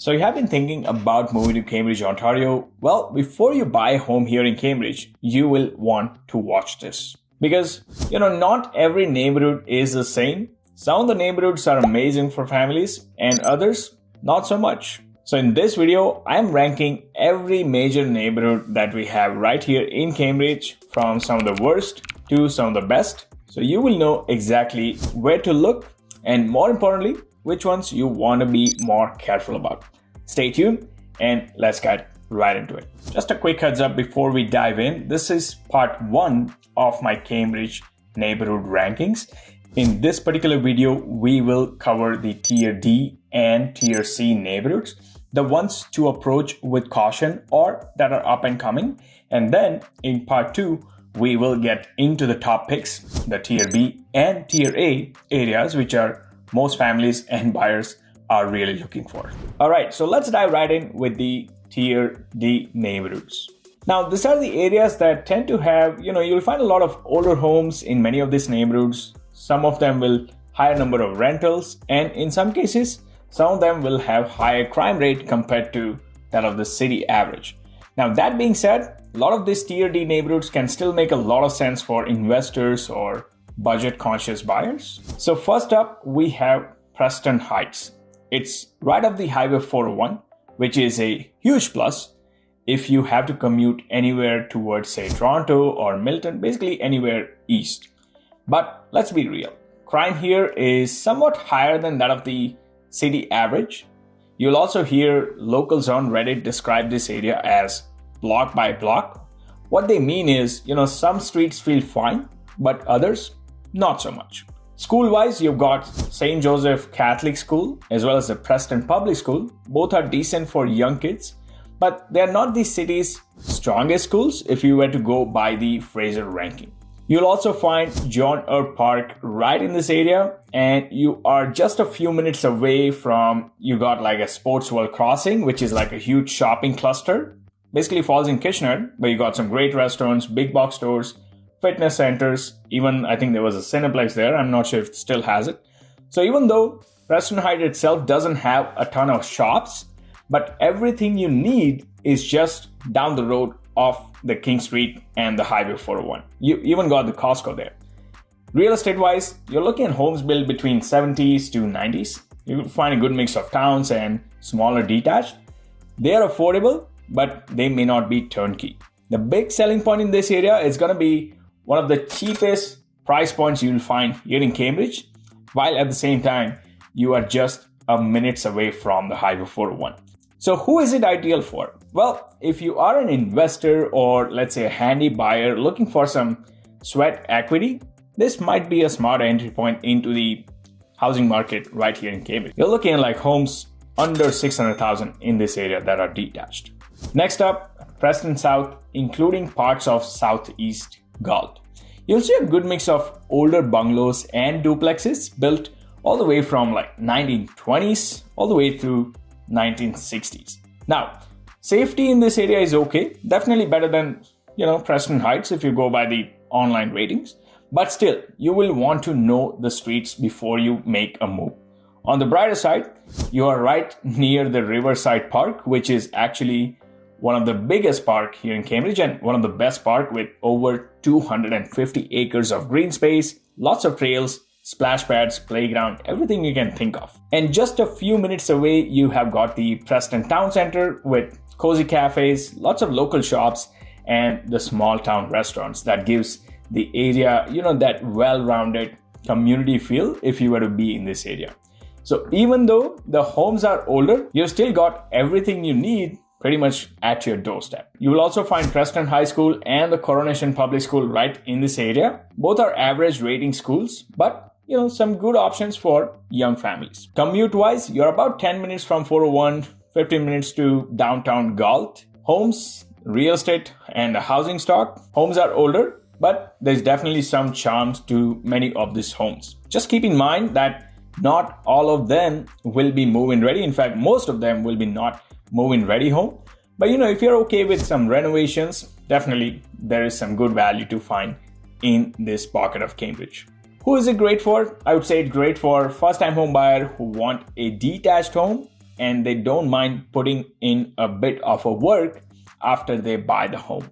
So you have been thinking about moving to Cambridge, Ontario. Well, before you buy a home here in Cambridge, you will want to watch this. Because, not every neighborhood is the same. Some of the neighborhoods are amazing for families and others not so much. So in this video, I'm ranking every major neighborhood that we have right here in Cambridge from some of the worst to some of the best. So you will know exactly where to look and more importantly, which ones you want to be more careful about. Stay tuned and let's get right into it. Just a quick heads up before we dive in. This is part 1 of my Cambridge neighborhood rankings. In this particular video, we will cover the tier D and tier C neighborhoods, the ones to approach with caution or that are up and coming. And then in part 2, we will get into the top picks, the tier B and tier A areas, which are most families and buyers are really looking for. All right, so let's dive right in with the tier D neighborhoods. Now, these are the areas that tend to have, you'll find a lot of older homes in many of these neighborhoods. Some of them will higher number of rentals, and in some cases, some of them will have higher crime rate compared to that of the city average. Now, that being said, a lot of these tier D neighborhoods can still make a lot of sense for investors or budget conscious buyers. So first up, we have Preston Heights. It's right off the Highway 401, which is a huge plus if you have to commute anywhere towards, say, Toronto or Milton, basically anywhere east. But let's be real. Crime here is somewhat higher than that of the city average. You'll also hear locals on Reddit describe this area as block by block. What they mean is, some streets feel fine, but others not so much. School-wise, you've got St. Joseph Catholic School as well as the Preston Public School. Both are decent for young kids, but they're not the city's strongest schools if you were to go by the Fraser ranking. You'll also find John Earp Park right in this area, and you are just a few minutes away from, you got like a Sports World Crossing, which is like a huge shopping cluster. Basically falls in Kitchener, but you got some great restaurants, big box stores, fitness centers, even I think there was a Cineplex there. I'm not sure if it still has it. So even though Preston Heights itself doesn't have a ton of shops, but everything you need is just down the road off the King Street and the Highway 401. You even got the Costco there. Real estate wise, you're looking at homes built between 70s to 90s. You will find a good mix of towns and smaller detached. They are affordable, but they may not be turnkey. The big selling point in this area is going to be one of the cheapest price points you'll find here in Cambridge, while at the same time, you are just a minutes away from the Highway 401. So who is it ideal for? Well, if you are an investor or let's say a handy buyer looking for some sweat equity, this might be a smart entry point into the housing market right here in Cambridge. You're looking at like homes under 600,000 in this area that are detached. Next up, Preston South, including parts of Southeast Galt. You'll see a good mix of older bungalows and duplexes built all the way from like 1920s all the way through 1960s. Now, safety in this area is okay, definitely better than, Preston Heights if you go by the online ratings, but still, you will want to know the streets before you make a move. On the brighter side, you are right near the Riverside Park, which is actually one of the biggest park here in Cambridge and one of the best park with over 250 acres of green space, lots of trails, splash pads, playground, everything you can think of. And just a few minutes away, you have got the Preston Town Center with cozy cafes, lots of local shops, and the small town restaurants that gives the area, that well-rounded community feel if you were to be in this area. So even though the homes are older, you've still got everything you need pretty much at your doorstep. You will also find Preston High School and the Coronation Public School right in this area. Both are average rating schools, but some good options for young families. Commute wise, you're about 10 minutes from 401, 15 minutes to downtown Galt. Homes, real estate, and housing stock. Homes are older, but there's definitely some charms to many of these homes. Just keep in mind that not all of them will be move-in ready. In fact, most of them will be not move-in ready home. But if you're okay with some renovations, definitely there is some good value to find in this pocket of Cambridge. Who is it great for? I would say it's great for first-time home buyer who want a detached home and they don't mind putting in a bit of a work after they buy the home.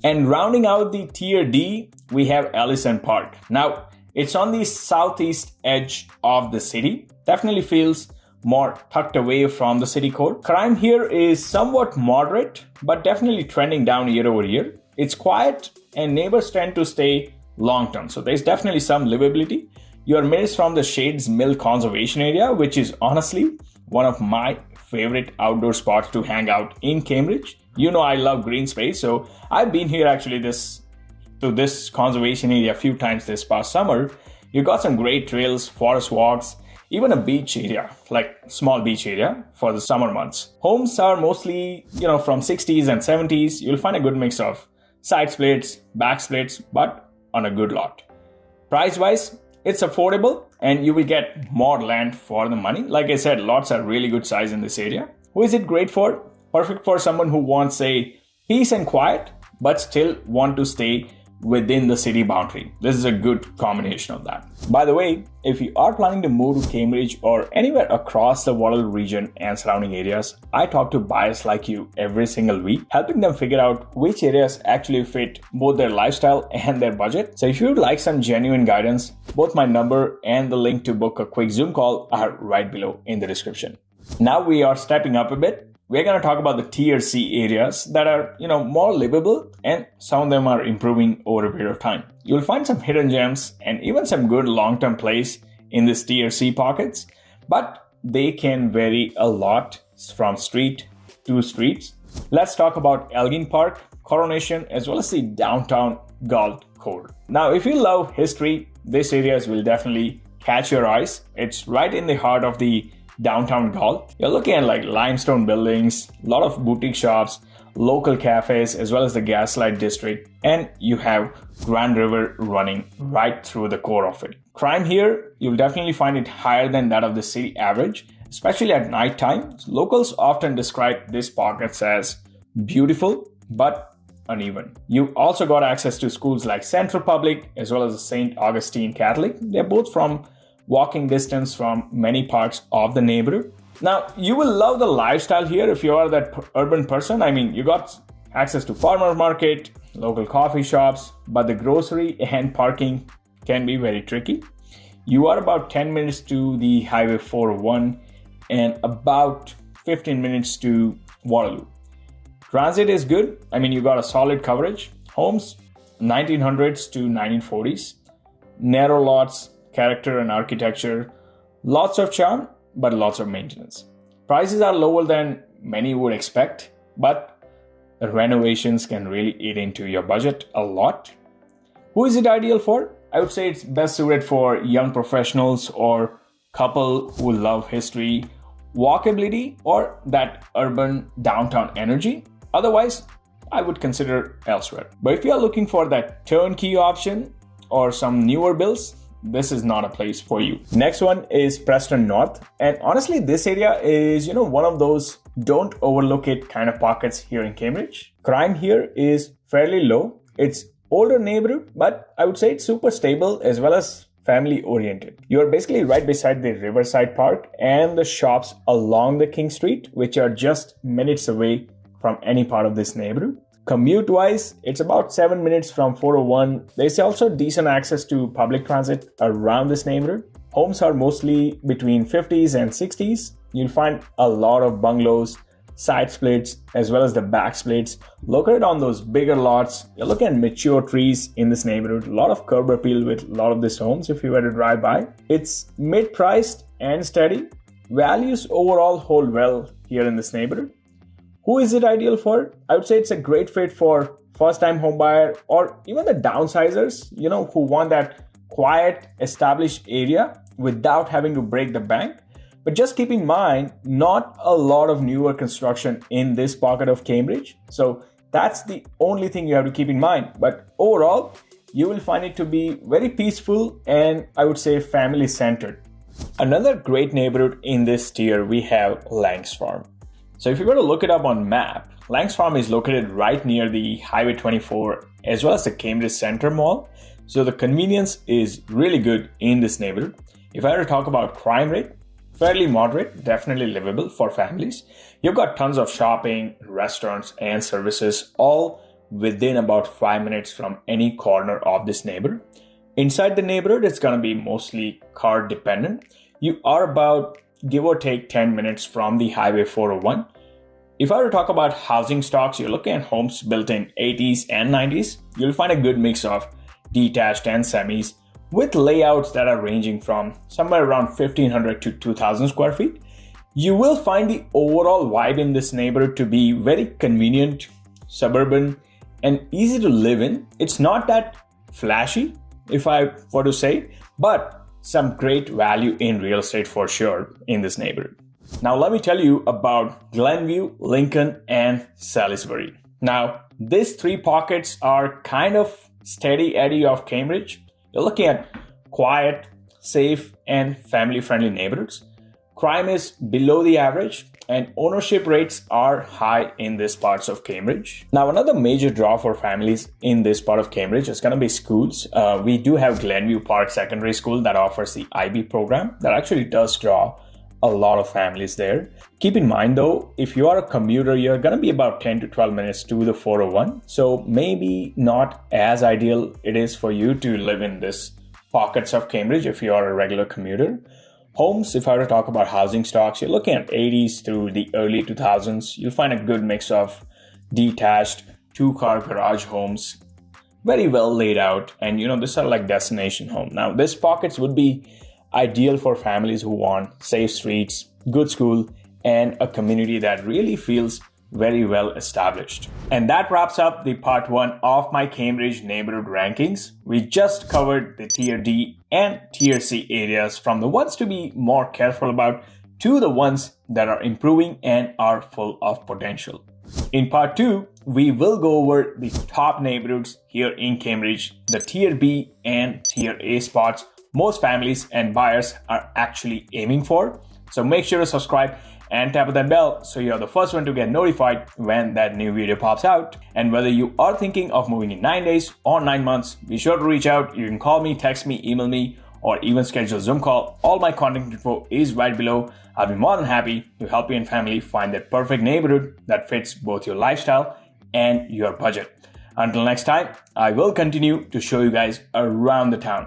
And rounding out the tier D, we have Allison Park. Now, it's on the southeast edge of the city. Definitely feels more tucked away from the city core. Crime here is somewhat moderate, but definitely trending down year over year. It's quiet and neighbors tend to stay long term. So there's definitely some livability. You're minutes from the Shades Mill Conservation Area, which is honestly one of my favorite outdoor spots to hang out in Cambridge. You know I love green space, so I've been here actually to this conservation area a few times this past summer. You got some great trails, forest walks, even a beach area, like small beach area for the summer months. Homes are mostly, from 60s and 70s. You'll find a good mix of side splits, back splits, but on a good lot. Price-wise, it's affordable and you will get more land for the money. Like I said, lots are really good size in this area. Who is it great for? Perfect for someone who wants, say, peace and quiet, but still want to stay within the city boundary. This is a good combination of that. By the way, if you are planning to move to Cambridge or anywhere across the Waterloo region and surrounding areas, I talk to buyers like you every single week, helping them figure out which areas actually fit both their lifestyle and their budget. So if you would like some genuine guidance, both my number and the link to book a quick Zoom call are right below in the description. Now we are stepping up a bit. We're going to talk about the tier C areas that are, more livable, and some of them are improving over a period of time. You'll find some hidden gems and even some good long-term plays in these tier C pockets, but they can vary a lot from street to streets. Let's talk about Elgin Park, Coronation, as well as the downtown Galt Core. Now, if you love history, these areas will definitely catch your eyes. It's right in the heart of the downtown Galt. You're looking at like limestone buildings, a lot of boutique shops, local cafes, as well as the Gaslight District, and you have Grand River running right through the core of it. Crime here, you'll definitely find it higher than that of the city average, especially at night time. Locals often describe these pockets as beautiful but uneven. You also got access to schools like Central Public as well as the St. Augustine Catholic. They're both from walking distance from many parts of the neighborhood. Now, you will love the lifestyle here if you are that urban person. I mean, you got access to farmer market, local coffee shops, but the grocery and parking can be very tricky. You are about 10 minutes to the Highway 401 and about 15 minutes to Waterloo. Transit is good. I mean, you got a solid coverage. Homes, 1900s to 1940s. Narrow lots, character and architecture, lots of charm, but lots of maintenance. Prices are lower than many would expect, but the renovations can really eat into your budget a lot. Who is it ideal for? I would say it's best suited for young professionals or couple who love history, walkability, or that urban downtown energy. Otherwise, I would consider elsewhere. But if you are looking for that turnkey option or some newer builds, this is not a place for you. Next one is Preston North. And honestly, this area is, one of those don't overlook it kind of pockets here in Cambridge. Crime here is fairly low. It's older neighborhood, but I would say it's super stable as well as family oriented. You're basically right beside the Riverside Park and the shops along the King Street, which are just minutes away from any part of this neighborhood. Commute wise, it's about 7 minutes from 401. There's also decent access to public transit around this neighborhood. Homes are mostly between 50s and 60s. You'll find a lot of bungalows, side splits, as well as the back splits located on those bigger lots. You're looking at mature trees in this neighborhood. A lot of curb appeal with a lot of these homes if you were to drive by. It's mid-priced and steady. Values overall hold well here in this neighborhood. Who is it ideal for? I would say it's a great fit for first-time homebuyer or even the downsizers, who want that quiet, established area without having to break the bank. But just keep in mind, not a lot of newer construction in this pocket of Cambridge. So that's the only thing you have to keep in mind. But overall, you will find it to be very peaceful and I would say family-centered. Another great neighborhood in this tier, we have Langs Farm. So if you were to look it up on map, Langs Farm is located right near the Highway 24 as well as the Cambridge Center Mall. So the convenience is really good in this neighborhood. If I were to talk about crime rate, fairly moderate, definitely livable for families. You've got tons of shopping, restaurants, and services all within about 5 minutes from any corner of this neighborhood. Inside the neighborhood, it's going to be mostly car dependent. You are about, give or take, 10 minutes from the Highway 401. If I were to talk about housing stocks, you're looking at homes built in 80s and 90s. You'll find a good mix of detached and semis with layouts that are ranging from somewhere around 1,500 to 2,000 square feet. You will find the overall vibe in this neighborhood to be very convenient, suburban, and easy to live in. It's not that flashy, if I were to say, but some great value in real estate for sure in this neighborhood. Now let me tell you about Glenview, Lincoln, and Salisbury. Now, these three pockets are kind of steady eddy of Cambridge. You're looking at quiet, safe, and family-friendly neighborhoods. Crime is below the average, and ownership rates are high in these parts of Cambridge. Now, another major draw for families in this part of Cambridge is going to be schools. We do have Glenview Park Secondary School that offers the IB program that actually does draw a lot of families there. Keep in mind though, if you are a commuter, you're going to be about 10 to 12 minutes to the 401. So maybe not as ideal it is for you to live in this pockets of Cambridge if you are a regular commuter. Homes, if I were to talk about housing stocks, you're looking at 80s through the early 2000s. You'll find a good mix of detached, two-car garage homes, very well laid out. And these are like destination home. Now, these pockets would be ideal for families who want safe streets, good school, and a community that really feels very well established. And that wraps up the part 1 of my Cambridge neighborhood rankings. We just covered the tier D and tier C areas, from the ones to be more careful about to the ones that are improving and are full of potential. In part 2, we will go over the top neighborhoods here in Cambridge, the tier B and tier A spots most families and buyers are actually aiming for. So make sure to subscribe and tap on that bell so you're the first one to get notified when that new video pops out. And whether you are thinking of moving in 9 days or 9 months, be sure to reach out. You can call me, text me, email me, or even schedule a Zoom call. All my contact info is right below. I'll be more than happy to help you and family find that perfect neighborhood that fits both your lifestyle and your budget. Until next time, I will continue to show you guys around the town.